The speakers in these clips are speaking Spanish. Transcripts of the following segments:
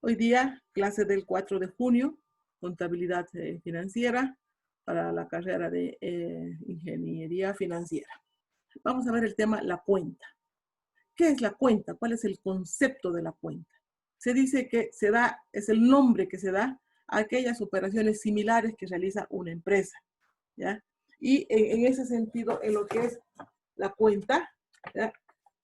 Hoy día, clase del 4 de junio, contabilidad financiera para la carrera de ingeniería financiera. Vamos a ver el tema la cuenta. ¿Qué es la cuenta? ¿Cuál es el concepto de la cuenta? Se dice que se da, es el nombre que se da a aquellas operaciones similares que realiza una empresa, ¿ya? Y en ese sentido, en lo que es la cuenta, ¿ya?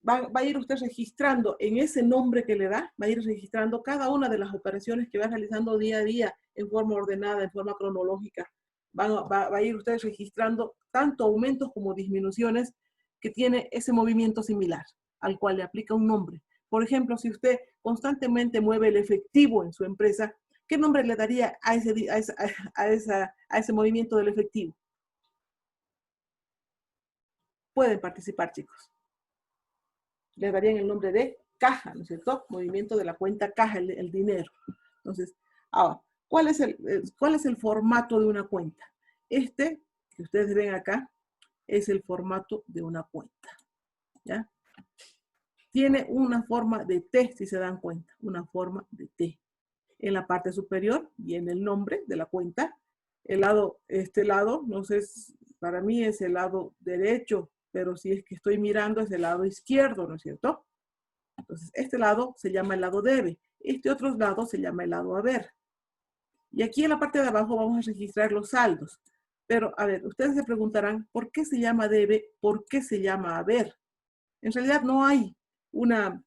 Va a ir usted registrando en ese nombre que le da, va a ir registrando cada una de las operaciones que va realizando día a día en forma ordenada, en forma cronológica. Va a ir usted registrando tanto aumentos como disminuciones que tiene ese movimiento similar, al cual le aplica un nombre. Por ejemplo, si usted constantemente mueve el efectivo en su empresa, ¿qué nombre le daría a ese movimiento del efectivo? Pueden participar, chicos. Le darían el nombre de caja, ¿no es cierto? Movimiento de la cuenta caja, el dinero. Entonces, ahora, ¿cuál es el formato de una cuenta? Este, que ustedes ven acá, es el formato de una cuenta, ¿ya? Tiene una forma de T, si se dan cuenta, una forma de T. En la parte superior viene el nombre de la cuenta. Este lado, no sé, para mí es el lado derecho, pero si es que estoy mirando es el lado izquierdo, ¿no es cierto? Entonces, este lado se llama el lado debe. Este otro lado se llama el lado haber. Y aquí en la parte de abajo vamos a registrar los saldos. Pero, a ver, ustedes se preguntarán, ¿por qué se llama debe? ¿Por qué se llama haber? En realidad no hay una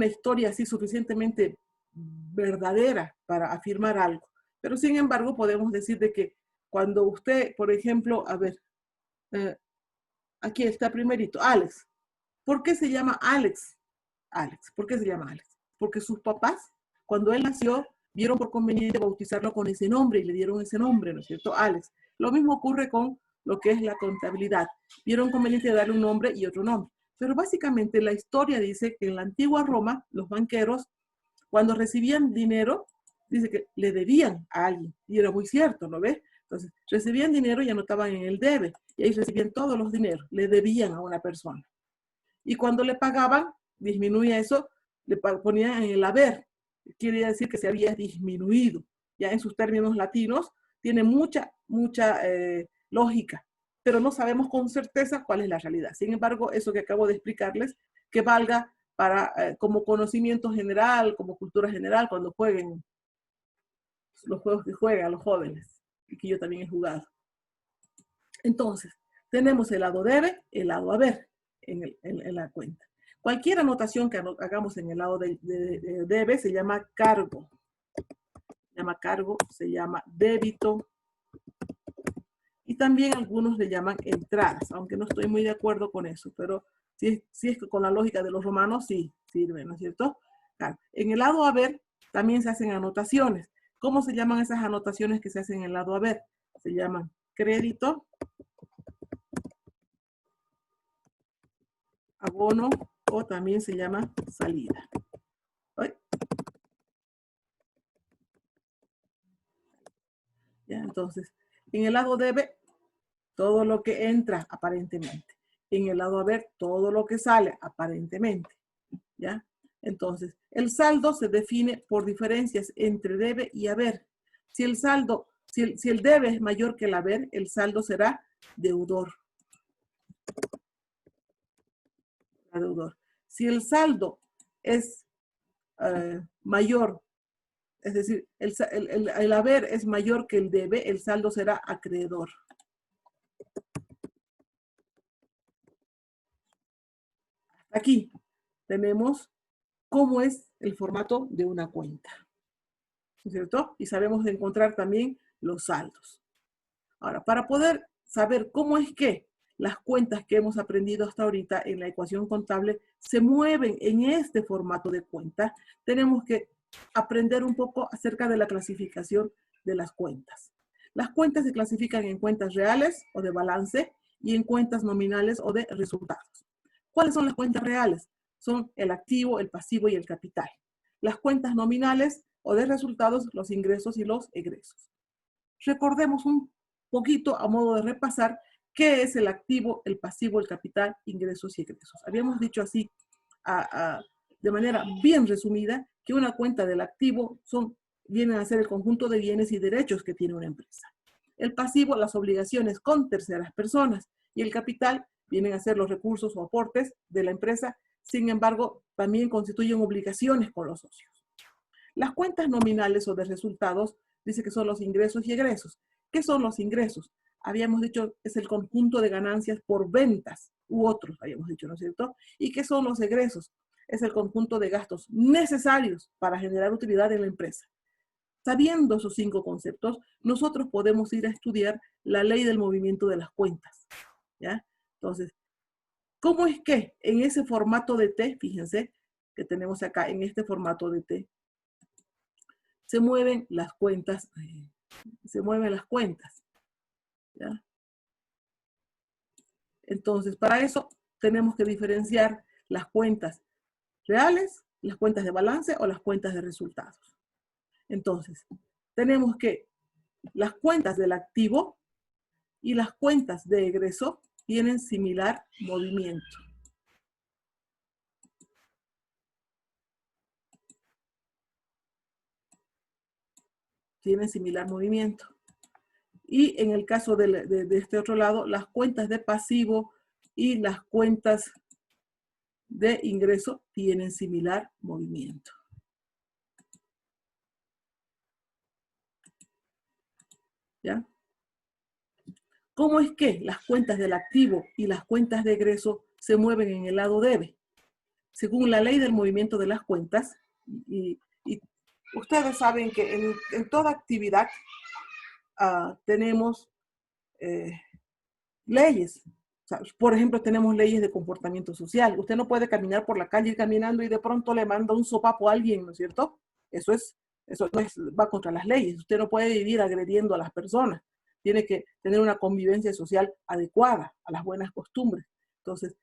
historia así suficientemente verdadera para afirmar algo. Pero, sin embargo, podemos decir de que cuando usted, por ejemplo, a ver, aquí está primerito, Alex. ¿Por qué se llama Alex? Alex. ¿Por qué se llama Alex? Porque sus papás, cuando él nació, vieron por conveniente bautizarlo con ese nombre y le dieron ese nombre, ¿no es cierto? Alex. Lo mismo ocurre con lo que es la contabilidad. Vieron conveniente darle un nombre y otro nombre. Pero básicamente la historia dice que en la antigua Roma, los banqueros, cuando recibían dinero, dice que le debían a alguien. Y era muy cierto, ¿no ves? Entonces, recibían dinero y anotaban en el debe. Y ahí recibían todos los dineros. Le debían a una persona. Y cuando le pagaban, disminuía eso, le ponían en el haber. Quiere decir que se había disminuido. Ya en sus términos latinos, tiene mucha lógica, pero no sabemos con certeza cuál es la realidad. Sin embargo, eso que acabo de explicarles, que valga para como conocimiento general, como cultura general, cuando jueguen los juegos que juegan los jóvenes, y que yo también he jugado. Entonces, tenemos el lado debe, el lado haber en la cuenta. Cualquier anotación que hagamos en el lado de debe se llama cargo. Se llama cargo, se llama débito. Y también algunos le llaman entradas, aunque no estoy muy de acuerdo con eso, pero si es que con la lógica de los romanos sí sirve, ¿no es cierto? Claro. En el lado haber también se hacen anotaciones. ¿Cómo se llaman esas anotaciones que se hacen en el lado haber? Se llaman crédito, abono o también se llama salida. ¿Oye? ¿Ya? Entonces, en el lado debe, todo lo que entra aparentemente. En el lado haber, todo lo que sale aparentemente. ¿Ya? Entonces, el saldo se define por diferencias entre debe y haber. Si el saldo, si el debe es mayor que el haber, el saldo será deudor. Deudor. Si el saldo es mayor, es decir, el haber es mayor que el debe, el saldo será acreedor. Aquí tenemos cómo es el formato de una cuenta, ¿no es cierto? Y sabemos encontrar también los saldos. Ahora, para poder saber cómo es que las cuentas que hemos aprendido hasta ahorita en la ecuación contable se mueven en este formato de cuenta, tenemos que aprender un poco acerca de la clasificación de las cuentas. Las cuentas se clasifican en cuentas reales o de balance y en cuentas nominales o de resultados. ¿Cuáles son las cuentas reales? Son el activo, el pasivo y el capital. Las cuentas nominales o de resultados, los ingresos y los egresos. Recordemos un poquito a modo de repasar qué es el activo, el pasivo, el capital, ingresos y egresos. Habíamos dicho así de manera bien resumida que una cuenta del activo vienen a ser el conjunto de bienes y derechos que tiene una empresa. El pasivo, las obligaciones con terceras personas, y el capital vienen a ser los recursos o aportes de la empresa. Sin embargo, también constituyen obligaciones con los socios. Las cuentas nominales o de resultados dice que son los ingresos y egresos. ¿Qué son los ingresos? Habíamos dicho, es el conjunto de ganancias por ventas u otros, habíamos dicho, ¿no es cierto? ¿Y qué son los egresos? Es el conjunto de gastos necesarios para generar utilidad en la empresa. Sabiendo esos 5 conceptos, nosotros podemos ir a estudiar la ley del movimiento de las cuentas, ¿ya? Entonces, ¿cómo es que en ese formato de T, fíjense, que tenemos acá en este formato de T, se mueven las cuentas, ¿ya? Entonces, para eso tenemos que diferenciar las cuentas reales, las cuentas de balance o las cuentas de resultados. Entonces, tenemos que las cuentas del activo y las cuentas de egreso tienen similar movimiento. Tienen similar movimiento. Y en el caso de este otro lado, las cuentas de pasivo y las cuentas de ingreso tienen similar movimiento. ¿Ya? ¿Cómo es que las cuentas del activo y las cuentas de egreso se mueven en el lado debe? Según la ley del movimiento de las cuentas, y ustedes saben que en toda actividad tenemos leyes. O sea, por ejemplo, tenemos leyes de comportamiento social. Usted no puede caminar por la calle caminando y de pronto le manda un sopapo a alguien, ¿no es cierto? Eso no va contra las leyes. Usted no puede vivir agrediendo a las personas. Tiene que tener una convivencia social adecuada a las buenas costumbres. Entonces,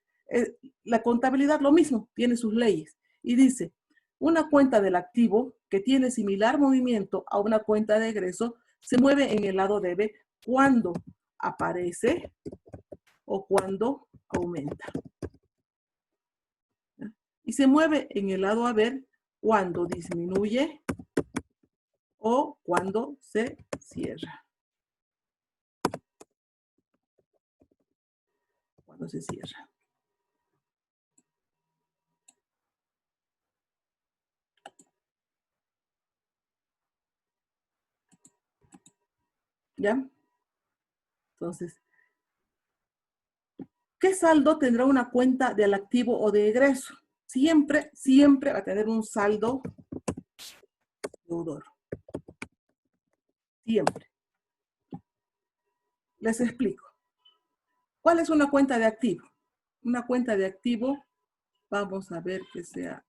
la contabilidad lo mismo, tiene sus leyes. Y dice, una cuenta del activo que tiene similar movimiento a una cuenta de egreso se mueve en el lado debe cuando aparece o cuando aumenta. ¿Ya? Y se mueve en el lado haber cuando disminuye o cuando se cierra. Cuando se cierra. ¿Ya? Entonces, ¿qué saldo tendrá una cuenta del activo o de egreso? Siempre, siempre va a tener un saldo deudor. Siempre. Les explico. ¿Cuál es una cuenta de activo? Una cuenta de activo, vamos a ver que sea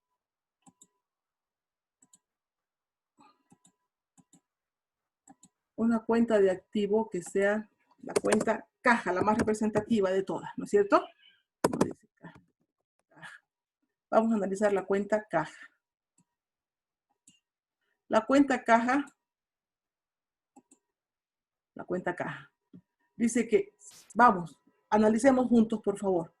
una cuenta de activo que sea la cuenta caja, la más representativa de todas, ¿no es cierto? Vamos a analizar la cuenta caja. La cuenta caja dice que, vamos, analicemos juntos, por favor.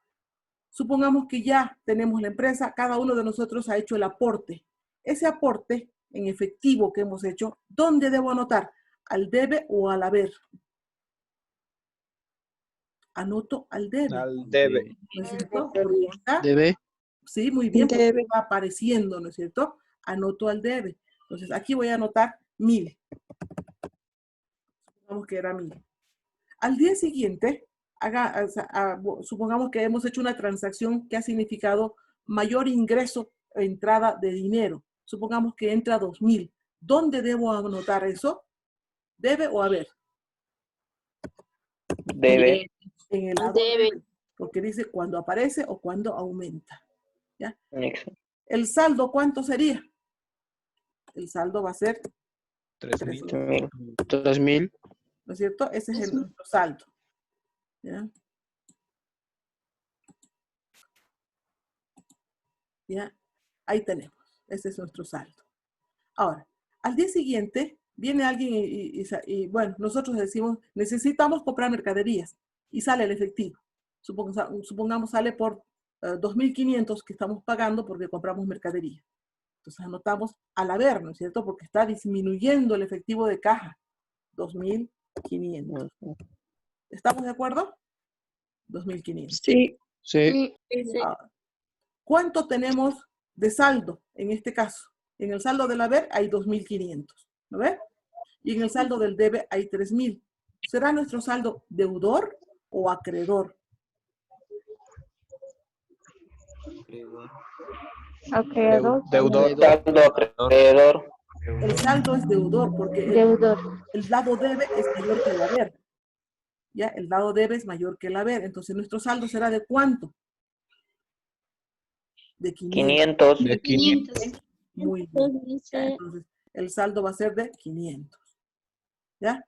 Supongamos que ya tenemos la empresa, cada uno de nosotros ha hecho el aporte. Ese aporte en efectivo que hemos hecho, ¿dónde debo anotar? ¿Al debe o al haber? Anoto al debe. Al debe. ¿No es cierto? Porque está, Debe. sí, muy bien, porque va apareciendo, ¿no es cierto? Anoto al debe. Entonces, aquí voy a anotar 1000. Supongamos que era 1000. Al día siguiente, supongamos que hemos hecho una transacción que ha significado mayor ingreso, entrada de dinero. Supongamos que entra 2000. ¿Dónde debo anotar eso? ¿Debe o haber? Debe. En el lado debe, porque dice cuando aparece o cuando aumenta. ¿Ya? El saldo, ¿cuánto sería? El saldo va a ser 3000. 3000. ¿No es cierto? Ese es nuestro saldo. ¿Ya? ¿Ya? Ahí tenemos. Ese es nuestro saldo. Ahora, al día siguiente viene alguien y bueno, nosotros decimos, necesitamos comprar mercaderías y sale el efectivo. Supongamos sale por 2.500 que estamos pagando porque compramos mercadería. Entonces anotamos al haber, ¿no es cierto? Porque está disminuyendo el efectivo de caja. 2.500. ¿Estamos de acuerdo? 2.500. Sí. Sí. Ahora, ¿cuánto tenemos de saldo en este caso? En el saldo del haber hay 2.500, ¿no ves? Y en el saldo del debe hay 3.000. ¿Será nuestro saldo deudor o acreedor? Acreedor. Deudor. Saldo acreedor. El saldo es deudor porque Deudor. el lado debe es mayor que el haber. ¿Ya? El lado debe es mayor que el haber. Entonces, ¿nuestro saldo será de cuánto? De 500. 500. De 500. Muy bien. ¿Ya? Entonces, el saldo va a ser de 500. ¿Ya?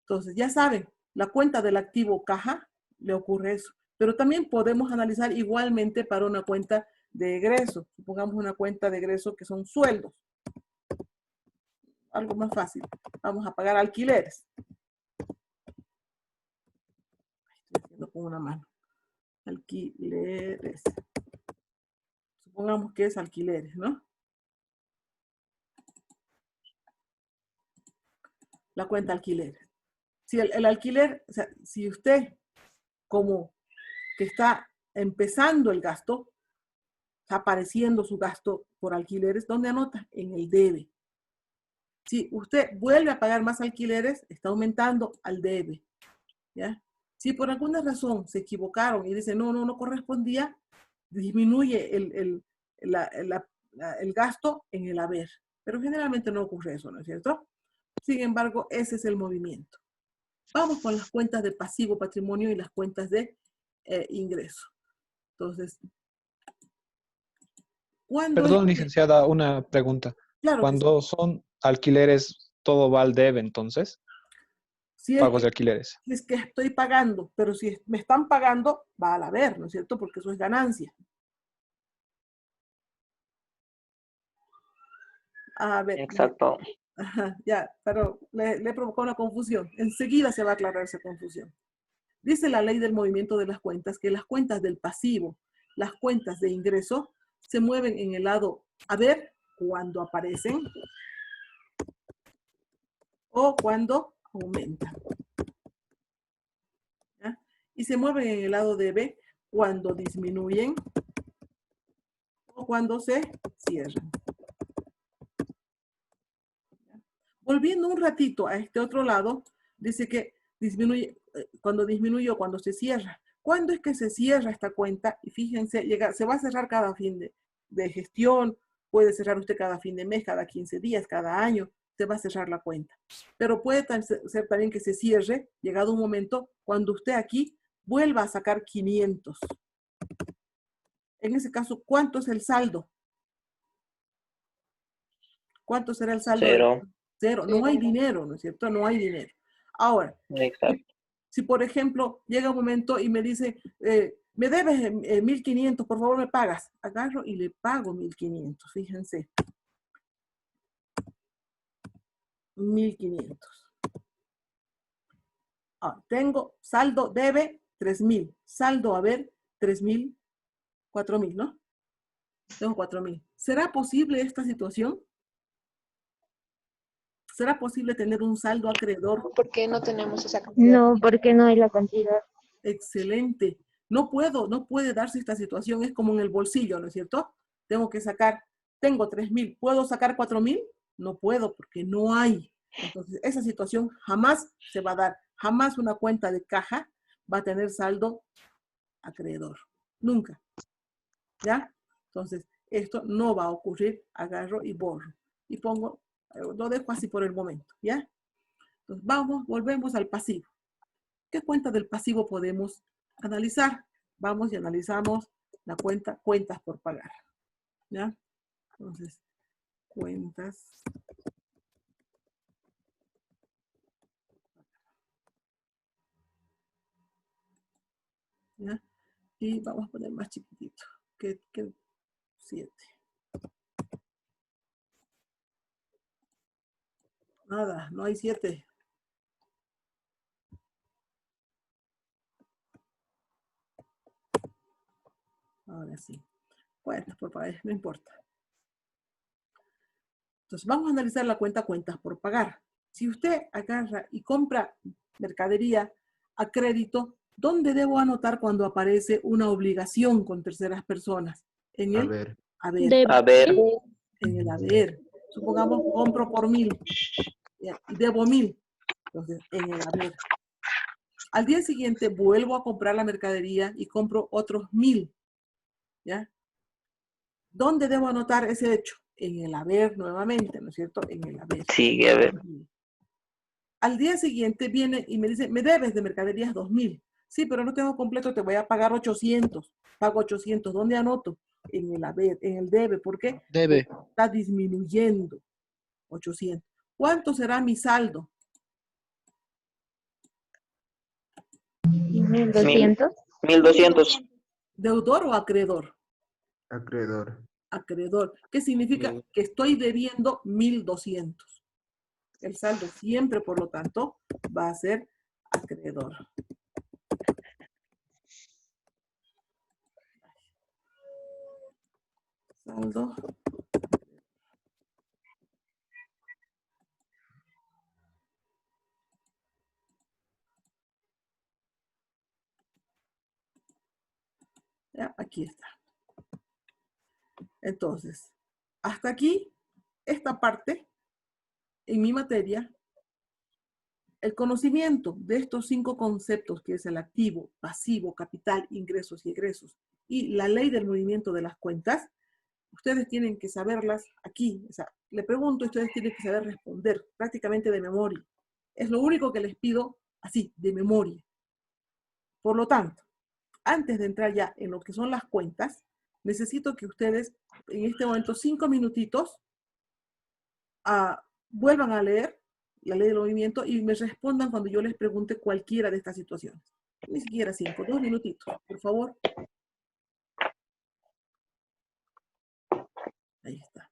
Entonces, ya saben, la cuenta del activo caja le ocurre eso. Pero también podemos analizar igualmente para una cuenta de egreso. Supongamos una cuenta de egreso que son sueldos. Algo más fácil. Vamos a pagar alquileres. Estoy haciendo con una mano. Alquileres. Supongamos que es alquileres, ¿no? La cuenta alquileres. Si el alquiler, o sea, si usted como que está empezando el gasto, está apareciendo su gasto por alquileres, ¿dónde anota? En el debe. Si usted vuelve a pagar más alquileres, está aumentando al debe. ¿Ya? Si por alguna razón se equivocaron y dicen, no correspondía, disminuye el gasto en el haber. Pero generalmente no ocurre eso, ¿no es cierto? Sin embargo, ese es el movimiento. Vamos con las cuentas de pasivo patrimonio y las cuentas de ingreso. Entonces, ¿cuándo Perdón, es que- licenciada, una pregunta. Claro que sí. Cuando son alquileres, todo va al debe, entonces, Si es pagos de que, alquileres. si es que estoy pagando, pero si me están pagando, va al haber, ¿no es cierto? Porque eso es ganancia. A ver, Exacto. ajá, ya, pero le provocó una confusión. Enseguida se va a aclarar esa confusión. Dice la ley del movimiento de las cuentas que las cuentas del pasivo, las cuentas de ingreso, se mueven en el lado haber cuando aparecen o cuando aumentan. ¿Ya? Y se mueven en el lado debe cuando disminuyen o cuando se cierran. Volviendo un ratito a este otro lado, dice que disminuye, cuando disminuye o cuando se cierra. ¿Cuándo es que se cierra esta cuenta? Y fíjense, se va a cerrar cada fin de gestión, puede cerrar usted cada fin de mes, cada 15 días, cada año, se va a cerrar la cuenta. Pero puede ser también que se cierre, llegado un momento, cuando usted aquí vuelva a sacar 500. En ese caso, ¿cuánto es el saldo? ¿Cuánto será el saldo? Cero. Cero. No hay dinero, ¿no es cierto? No hay dinero. Ahora, Exacto. si por ejemplo llega un momento y me dice, me debes 1.500, por favor me pagas. Agarro y le pago 1.500, fíjense. 1.500. Ahora, tengo saldo debe 3.000, saldo haber 3.000, 4.000, ¿no? Tengo 4.000. ¿Será posible esta situación? ¿Será posible tener un saldo acreedor? ¿Por qué no tenemos esa cantidad? No, porque no hay la cantidad. Excelente. No puede darse esta situación. Es como en el bolsillo, ¿no es cierto? Tengo que sacar, tengo 3.000. ¿Puedo sacar 4.000? No puedo porque no hay. Entonces, esa situación jamás se va a dar. Jamás una cuenta de caja va a tener saldo acreedor. Nunca. ¿Ya? Entonces, esto no va a ocurrir. Agarro y borro. Y pongo, lo dejo así por el momento. ¿Ya? Entonces, volvemos al pasivo. ¿Qué cuenta del pasivo podemos analizar? Vamos y analizamos la cuenta, cuentas por pagar. ¿Ya? Entonces, cuentas. ¿Ya? Y vamos a poner más chiquitito que 7. Nada, no hay 7. Ahora sí. Cuentas por pagar, no importa. Entonces, vamos a analizar la cuenta cuentas por pagar. Si usted agarra y compra mercadería a crédito, ¿dónde debo anotar cuando aparece una obligación con terceras personas? En A el ver. haber. Haber. En el haber. Supongamos, compro por 1000 ¿ya? Y debo 1000. Entonces, en el haber. Al día siguiente vuelvo a comprar la mercadería y compro otros 1000. ¿Ya? ¿Dónde debo anotar ese hecho? En el haber nuevamente, ¿no es cierto? En el haber. Sigue haber. Al día siguiente viene y me dice, me debes de mercaderías 2000. Sí, pero no tengo completo, te voy a pagar 800. Pago 800. ¿Dónde anoto? En el haber, en el debe. ¿Por qué? Debe. Porque está disminuyendo. 800. ¿Cuánto será mi saldo? 1200. 1200. ¿Deudor o acreedor? Acreedor. Acreedor. ¿Qué significa? Mil. Que estoy debiendo 1200. El saldo siempre, por lo tanto, va a ser acreedor. Saldo. Ya, aquí está. Entonces, hasta aquí, esta parte, en mi materia, el conocimiento de estos 5 conceptos, que es el activo, pasivo, capital, ingresos y egresos, y la ley del movimiento de las cuentas, ustedes tienen que saberlas aquí. O sea, le pregunto y ustedes tienen que saber responder prácticamente de memoria. Es lo único que les pido, así, de memoria. Por lo tanto, antes de entrar ya en lo que son las cuentas, necesito que ustedes, en este momento, 5 minutitos, vuelvan a leer la ley del movimiento y me respondan cuando yo les pregunte cualquiera de estas situaciones. Ni siquiera 5, 2 minutitos, por favor. Ahí está.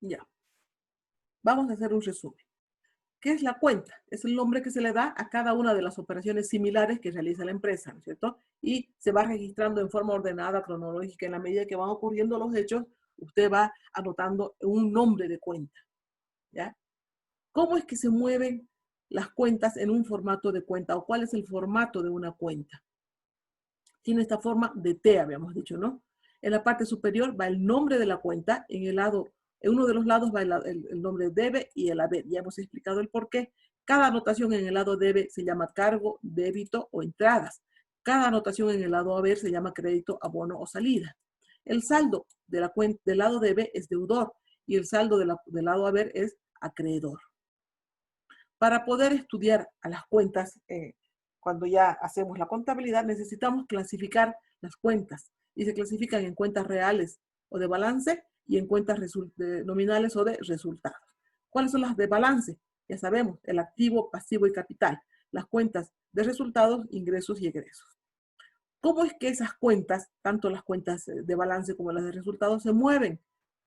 Ya. Vamos a hacer un resumen. ¿Qué es la cuenta? Es el nombre que se le da a cada una de las operaciones similares que realiza la empresa, ¿no es cierto? Y se va registrando en forma ordenada, cronológica. En la medida que van ocurriendo los hechos, usted va anotando un nombre de cuenta, ¿ya? ¿Cómo es que se mueven las cuentas en un formato de cuenta? ¿O cuál es el formato de una cuenta? Tiene esta forma de T, habíamos dicho, ¿no? En la parte superior va el nombre de la cuenta, en uno de los lados va el nombre debe y el haber. Ya hemos explicado el por qué. Cada anotación en el lado debe se llama cargo, débito o entradas. Cada anotación en el lado haber se llama crédito, abono o salida. El saldo de la cuenta del lado debe es deudor y el saldo del lado haber es acreedor. Para poder estudiar a las cuentas, cuando ya hacemos la contabilidad, necesitamos clasificar las cuentas y se clasifican en cuentas reales o de balance y en cuentas nominales o de resultados. ¿Cuáles son las de balance? Ya sabemos, el activo, pasivo y capital. Las cuentas de resultados, ingresos y egresos. ¿Cómo es que esas cuentas, tanto las cuentas de balance como las de resultados, se mueven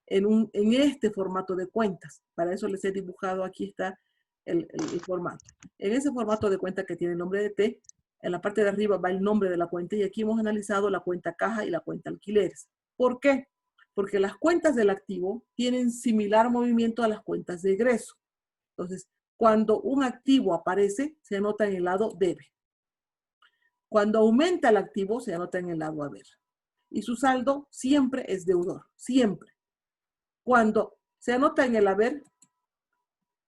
en este formato de cuentas? Para eso les he dibujado, aquí está el formato. En ese formato de cuenta que tiene el nombre de T, en la parte de arriba va el nombre de la cuenta y aquí hemos analizado la cuenta caja y la cuenta alquileres. ¿Por qué? Porque las cuentas del activo tienen similar movimiento a las cuentas de egreso. Entonces, cuando un activo aparece, se anota en el lado debe. Cuando aumenta el activo, se anota en el lado haber. Y su saldo siempre es deudor, siempre. Cuando se anota en el haber,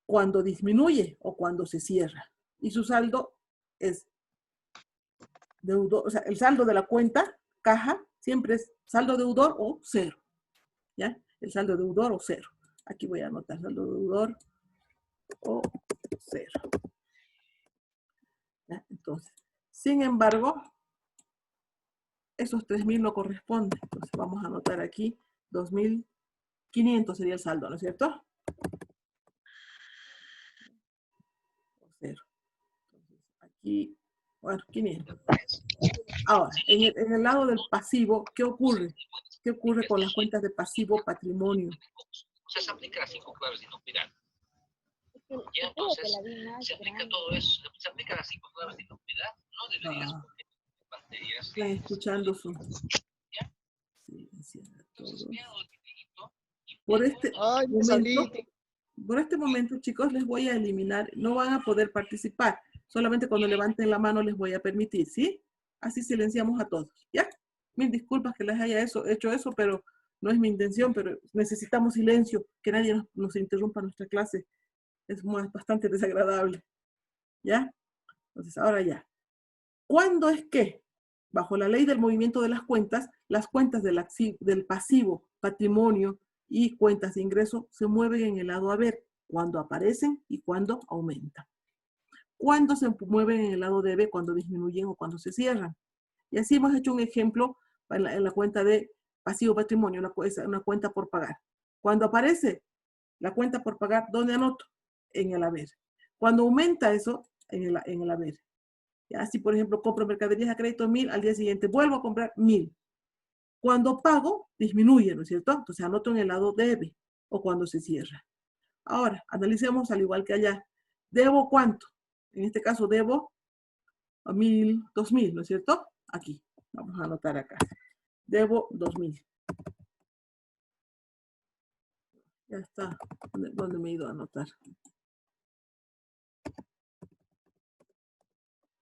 cuando disminuye o cuando se cierra. Y su saldo es deudor, o sea, el saldo de la cuenta, caja, siempre es saldo deudor o cero. ¿Ya? El saldo deudor o cero. Aquí voy a anotar saldo deudor o 0. ¿Ya? Entonces, sin embargo, esos 3.000 no corresponden. Entonces vamos a anotar aquí 2.500 sería el saldo, ¿no es cierto? O 0. Entonces, aquí, bueno, 500. Ahora, en el lado del pasivo, ¿qué ocurre? ¿Qué ocurre con las cuentas de pasivo patrimonio? O sea, se aplica las 5 claves de inocuidad. Y entonces, se aplica todo eso, se aplica las 5 claves de inocuidad, no deberías poner materias. Están escuchando su... Silenciar todos. Por este Ay, me momento, salí. por este momento, chicos, les voy a eliminar, no van a poder participar. Solamente cuando levanten la mano les voy a permitir, ¿sí? Así silenciamos a todos, ¿ya? Mil disculpas que les haya hecho eso, pero no es mi intención, pero necesitamos silencio, que nadie nos interrumpa nuestra clase. Es bastante desagradable, ¿ya? Entonces, ahora ya. ¿Cuándo es que, bajo la ley del movimiento de las cuentas del pasivo, patrimonio y cuentas de ingreso se mueven en el lado haber? Cuando aparecen y cuando aumentan. ¿Cuándo se mueven en el lado debe? Cuando disminuyen o cuando se cierran. Y así hemos hecho un ejemplo en la cuenta de pasivo patrimonio, una cuenta por pagar. Cuando aparece la cuenta por pagar, ¿dónde anoto? En el haber. Cuando aumenta eso, en el haber. ¿Ya? Si, por ejemplo, compro mercaderías a crédito 1.000, al día siguiente vuelvo a comprar 1.000. Cuando pago, disminuye, ¿no es cierto? Entonces anoto en el lado debe o cuando se cierra. Ahora, analicemos al igual que allá. ¿Debo cuánto? En este caso, debo a 1.000, 2.000, ¿no es cierto? Aquí. Vamos a anotar acá. Debo 2.000. Ya está. ¿Dónde me he ido a anotar?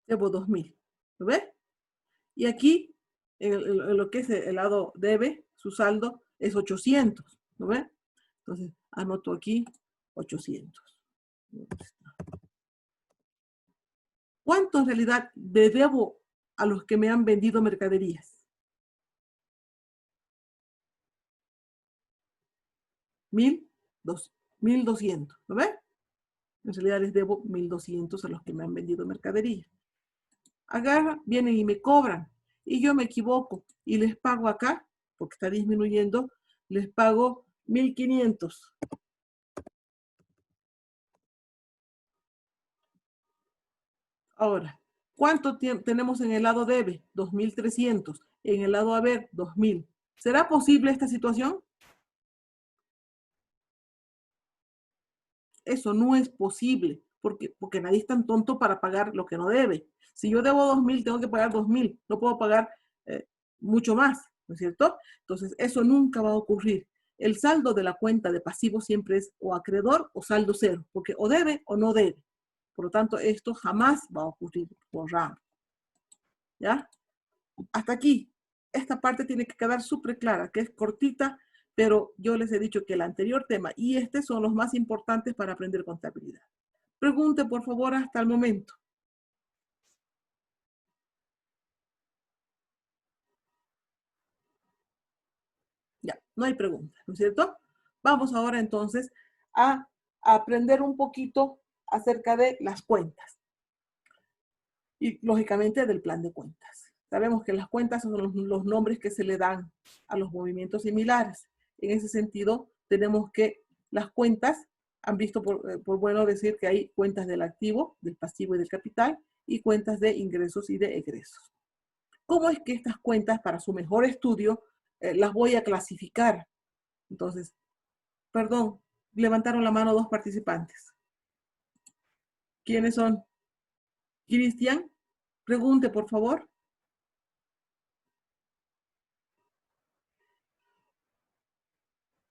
Debo 2.000. ¿Lo ves? Y aquí, en lo que es el lado debe, su saldo es 800. ¿Lo ves? Entonces, anoto aquí 800. ¿Cuánto en realidad le debo a los que me han vendido mercaderías? 1.200. ¿Lo ves? En realidad les debo 1.200 a los que me han vendido mercadería. Agarran, vienen y me cobran. Y yo me equivoco y les pago acá, porque está disminuyendo, les pago 1.500. Ahora, ¿cuánto tenemos en el lado debe? 2.300. En el lado haber, 2.000. ¿Será posible esta situación? Eso no es posible, porque nadie es tan tonto para pagar lo que no debe. Si yo debo 2.000, tengo que pagar 2.000. No puedo pagar mucho más, ¿no es cierto? Entonces, eso nunca va a ocurrir. El saldo de la cuenta de pasivo siempre es o acreedor o saldo cero, porque o debe o no debe. Por lo tanto, esto jamás va a ocurrir por RAM. ¿Ya? Hasta aquí. Esta parte tiene que quedar súper clara, que es cortita, pero yo les he dicho que el anterior tema y este son los más importantes para aprender contabilidad. Pregunte, por favor, hasta el momento. Ya, no hay preguntas, ¿no es cierto? Vamos ahora entonces a aprender un poquito acerca de las cuentas. Y lógicamente del plan de cuentas. Sabemos que las cuentas son los nombres que se le dan a los movimientos similares. En ese sentido, tenemos que las cuentas, han visto por bueno decir que hay cuentas del activo, del pasivo y del capital, y cuentas de ingresos y de egresos. ¿Cómo es que estas cuentas, para su mejor estudio, las voy a clasificar? Entonces, perdón, levantaron la mano dos participantes. ¿Quiénes son? Cristian, pregunte, por favor.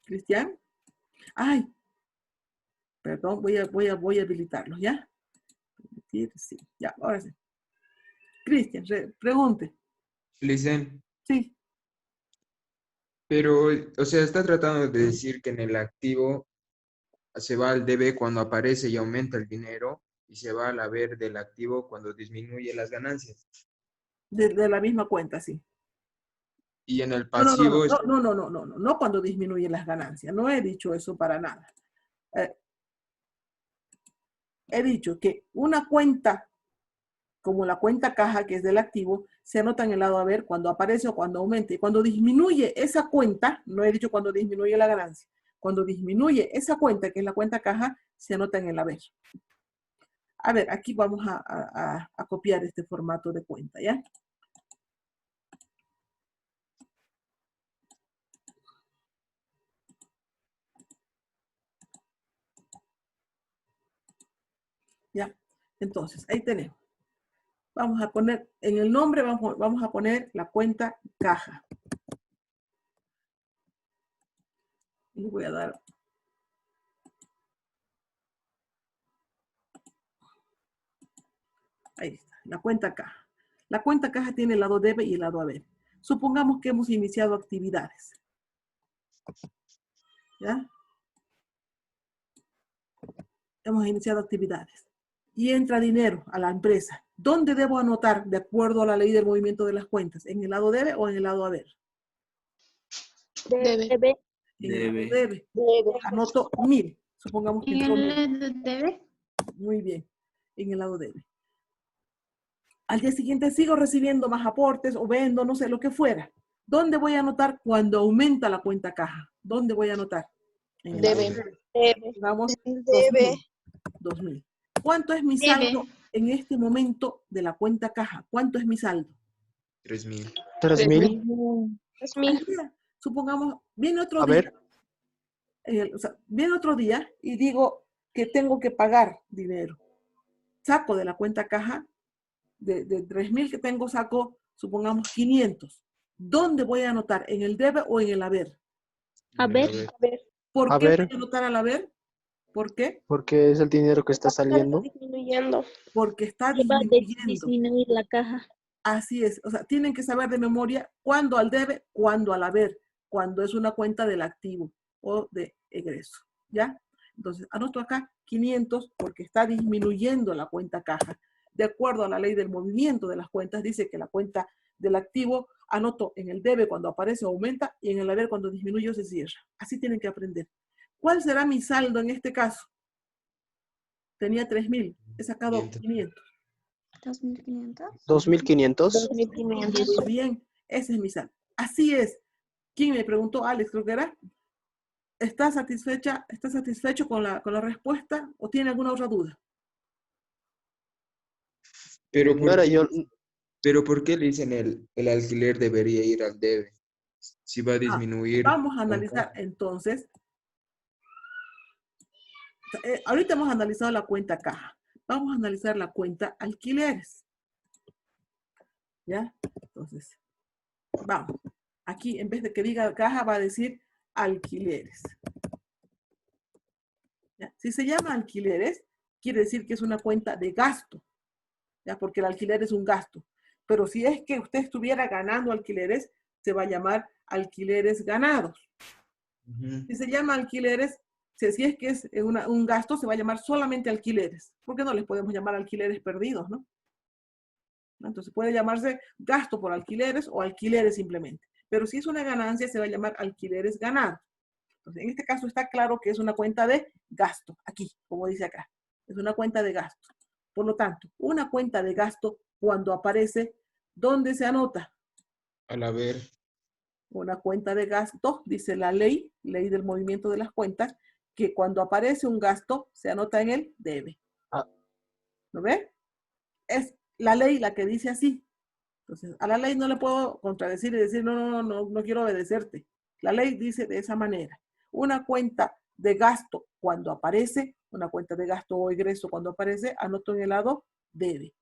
Cristian. Ay, perdón, voy a habilitarlo, ¿ya? Sí, ya, ahora sí. Cristian, pregunte. Licen, Sí. pero, o sea, está tratando de decir que en el activo se va al debe cuando aparece y aumenta el dinero y se va al haber del activo cuando disminuye las ganancias. De la misma cuenta, sí. Y en el No, no, no, pasivo no, no, no, no, no, no, no cuando disminuyen las ganancias. No he dicho eso para nada. He dicho que una cuenta, como la cuenta caja, que es del activo, se anota en el lado haber cuando aparece o cuando aumenta. Y cuando disminuye esa cuenta, no he dicho cuando disminuye la ganancia, cuando disminuye esa cuenta, que es la cuenta caja, se anota en el haber. A ver, aquí vamos a copiar este formato de cuenta, ¿ya? ¿Ya? Entonces, ahí tenemos. Vamos a poner, en el nombre vamos a poner la cuenta caja. Y voy a dar. Ahí está, la cuenta caja. La cuenta caja tiene el lado debe y el lado haber. Supongamos que hemos iniciado actividades. ¿Ya? Hemos iniciado actividades. Y entra dinero a la empresa. ¿Dónde debo anotar de acuerdo a la ley del movimiento de las cuentas? ¿En el lado debe o en el lado haber? Debe. En el lado debe. Anoto 1000. Supongamos que entró 1000. Debe. Muy bien. En el lado debe. Al día siguiente sigo recibiendo más aportes o vendo, no sé, lo que fuera. ¿Dónde voy a anotar cuando aumenta la cuenta caja? ¿Dónde voy a anotar? En el lado debe. Digamos, 2000. ¿Cuánto es mi saldo en este momento de la cuenta caja? ¿Cuánto es mi saldo? 3000. 3000. Al día. Supongamos, viene otro A día. ver. Viene otro día y digo que tengo que pagar dinero. Saco de la cuenta caja, de 3000 que tengo, saco, supongamos, 500. ¿Dónde voy a anotar? ¿En el debe o en el haber? Haber. ¿Por A qué voy ver. a anotar al haber? ¿Por qué? Porque es el dinero que está saliendo. Disminuyendo. Porque está Va a disminuyendo. disminuir la caja. Así es. O sea, tienen que saber de memoria cuándo al debe, cuándo al haber, cuando es una cuenta del activo o de egreso. ¿Ya? Entonces, anoto acá 500 porque está disminuyendo la cuenta caja. De acuerdo a la ley del movimiento de las cuentas, dice que la cuenta del activo anoto en el debe cuando aparece o aumenta y en el haber cuando disminuye o se cierra. Así tienen que aprender. ¿Cuál será mi saldo en este caso? Tenía 3000, he sacado 500. 2500. 2500. 2500. Muy bien, ese es mi saldo. Así es. ¿Quién me preguntó? Alex, creo que era. ¿Está satisfecho con la respuesta o tiene alguna otra duda? Pero No era yo. pero ¿por qué le dicen el alquiler debería ir al debe? Si va a disminuir. Vamos a analizar entonces. Ahorita hemos analizado la cuenta caja. Vamos a analizar la cuenta alquileres. ¿Ya? Entonces, vamos. Aquí, en vez de que diga caja, va a decir alquileres. ¿Ya? Si se llama alquileres, quiere decir que es una cuenta de gasto. ¿Ya? Porque el alquiler es un gasto. Pero si es que usted estuviera ganando alquileres, se va a llamar alquileres ganados. Si se llama alquileres, si es que es un gasto, se va a llamar solamente alquileres. Porque no les podemos llamar alquileres perdidos, ¿no? Entonces puede llamarse gasto por alquileres o alquileres simplemente. Pero si es una ganancia, se va a llamar alquileres ganados. Entonces, en este caso está claro que es una cuenta de gasto. Aquí, como dice acá. Es una cuenta de gasto. Por lo tanto, una cuenta de gasto cuando aparece, ¿dónde se anota? Al haber. Una cuenta de gasto, dice la ley del movimiento de las cuentas, que cuando aparece un gasto se anota en el debe. ¿Lo ve? Es la ley la que dice así. Entonces, a la ley no le puedo contradecir y decir, no quiero obedecerte. La ley dice de esa manera. Una cuenta de gasto cuando aparece, una cuenta de gasto o egreso cuando aparece, anoto en el lado debe.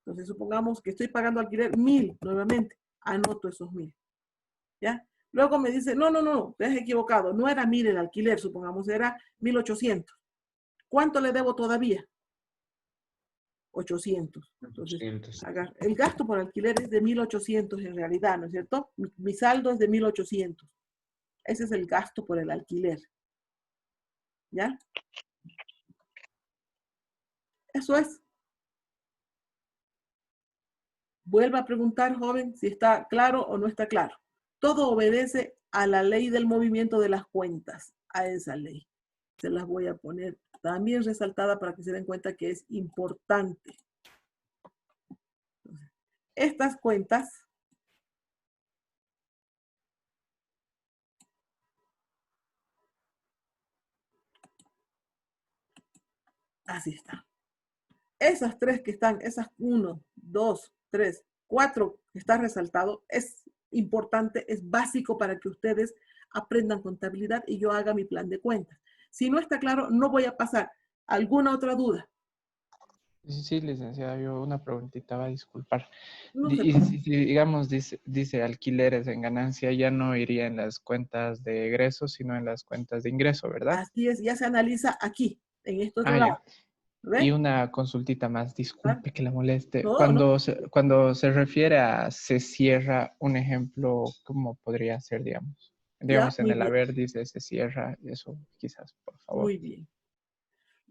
Entonces, supongamos que estoy pagando alquiler 1000 nuevamente, anoto esos 1000. ¿Ya? Luego me dice, no, te has equivocado, no era 1000 el alquiler, supongamos era 1800. ¿Cuánto le debo todavía? 800. Entonces, 800. el gasto por alquiler es de 1800 en realidad, ¿no es cierto? Mi saldo es de 1800. Ese es el gasto por el alquiler. ¿Ya? Eso es. Vuelva a preguntar, joven, si está claro o no está claro. Todo obedece a la ley del movimiento de las cuentas, a esa ley. Se las voy a poner también resaltada para que se den cuenta que es importante. Estas cuentas así está. Esas tres que están, esas 1, 2, 3, 4 que está resaltado, es importante, es básico para que ustedes aprendan contabilidad y yo haga mi plan de cuentas. Si no está claro, no voy a pasar. ¿Alguna otra duda? Sí, licenciada, yo una preguntita, va a disculpar. No se Y preocupe. si, digamos, dice alquileres en ganancia, ya no iría en las cuentas de egreso, sino en las cuentas de ingreso, ¿verdad? Así es, ya se analiza aquí, en este otro Ah, lado. ya. Y ¿Ve? una consultita más, ¿Ah? disculpe que la moleste. No, no. Cuando se refiere a se cierra, un ejemplo, ¿cómo podría ser, digamos? Ya, Digamos, en muy el bien, haber dice se cierra, eso quizás, por favor. muy bien.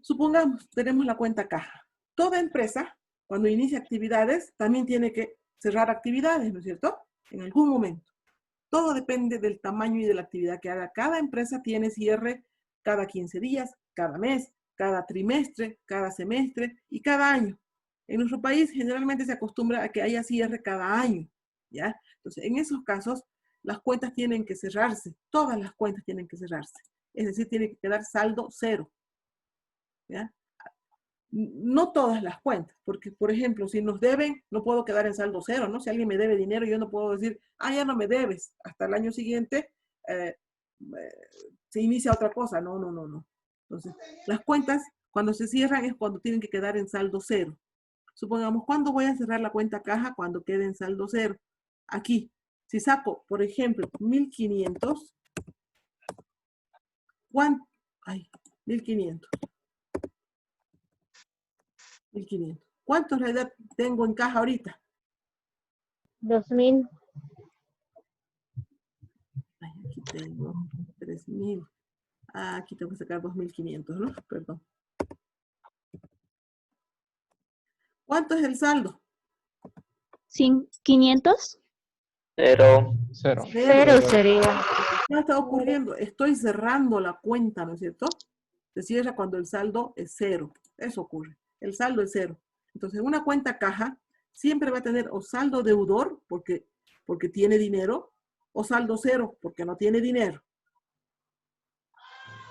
Supongamos, tenemos la cuenta caja. Toda empresa, cuando inicia actividades, también tiene que cerrar actividades, ¿no es cierto? En algún momento. Todo depende del tamaño y de la actividad que haga. Cada empresa tiene cierre cada 15 días, cada mes, cada trimestre, cada semestre y cada año. En nuestro país generalmente se acostumbra a que haya cierre cada año, ¿ya? Entonces, en esos casos, las cuentas tienen que cerrarse. Todas las cuentas tienen que cerrarse. Es decir, tiene que quedar saldo cero, ¿ya? No todas las cuentas, porque, por ejemplo, si nos deben, no puedo quedar en saldo cero, ¿no? Si alguien me debe dinero, yo no puedo decir, ya no me debes, hasta el año siguiente se inicia otra cosa. No, no, no, no. Entonces, las cuentas, cuando se cierran, es cuando tienen que quedar en saldo cero. Supongamos, ¿cuándo voy a cerrar la cuenta caja? Cuando quede en saldo cero. Aquí, si saco, por ejemplo, 1.500, ¿cuánto? Ay, 1.500. 1.500. ¿Cuánto en realidad tengo en caja ahorita? 2,000. Ay, aquí tengo 3.000. Aquí tengo que sacar 2.500, ¿no? Perdón. ¿Cuánto es el saldo? 500. Cero. Cero. Cero sería. ¿Qué está ocurriendo? Estoy cerrando la cuenta, ¿no es cierto? Se cierra cuando el saldo es cero. Eso ocurre. El saldo es cero. Entonces, una cuenta caja siempre va a tener o saldo deudor, porque tiene dinero, o saldo cero, porque no tiene dinero.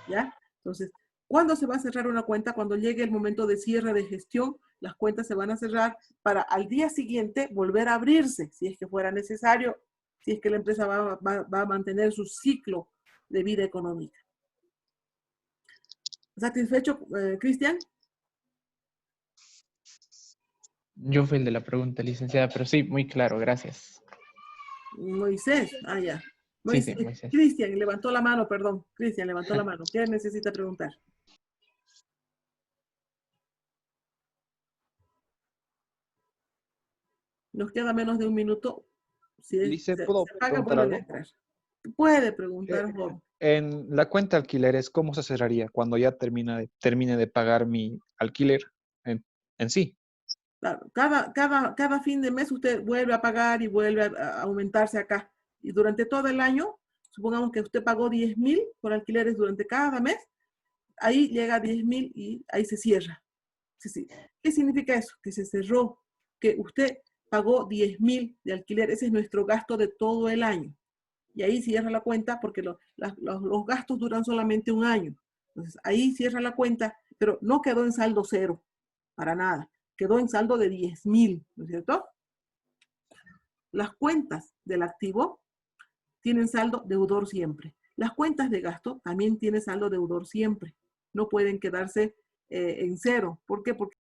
¿Ya? Entonces, ¿cuándo se va a cerrar una cuenta? Cuando llegue el momento de cierre de gestión, las cuentas se van a cerrar para al día siguiente volver a abrirse, si es que fuera necesario, si es que la empresa va a mantener su ciclo de vida económica. ¿Satisfecho, Cristian? Yo fui el de la pregunta, licenciada, pero sí, muy claro, gracias. Moisés, ya. Sí, sí, Moisés. Moisés. Cristian levantó la mano, perdón. Cristian levantó la mano. ¿Qué necesita preguntar? Nos queda menos de un minuto. Si Lice, se ¿puedo apaga, preguntar vuelven a algo? entrar. Puede preguntar, Eh, Job. En la cuenta alquileres, ¿cómo se cerraría cuando ya termine de pagar mi alquiler en sí? Claro, cada fin de mes usted vuelve a pagar y vuelve a aumentarse acá. Y durante todo el año, supongamos que usted pagó 10.000 por alquileres durante cada mes, ahí llega a 10.000 y ahí se cierra. Sí, sí. ¿Qué significa eso? Que se cerró, que usted pagó 10.000 de alquiler, ese es nuestro gasto de todo el año. Y ahí cierra la cuenta porque los gastos duran solamente un año. Entonces, ahí cierra la cuenta, pero no quedó en saldo cero, para nada. Quedó en saldo de 10.000, ¿no es cierto? Las cuentas del activo tienen saldo deudor siempre. Las cuentas de gasto también tienen saldo deudor siempre. No pueden quedarse en cero. ¿Por qué? Porque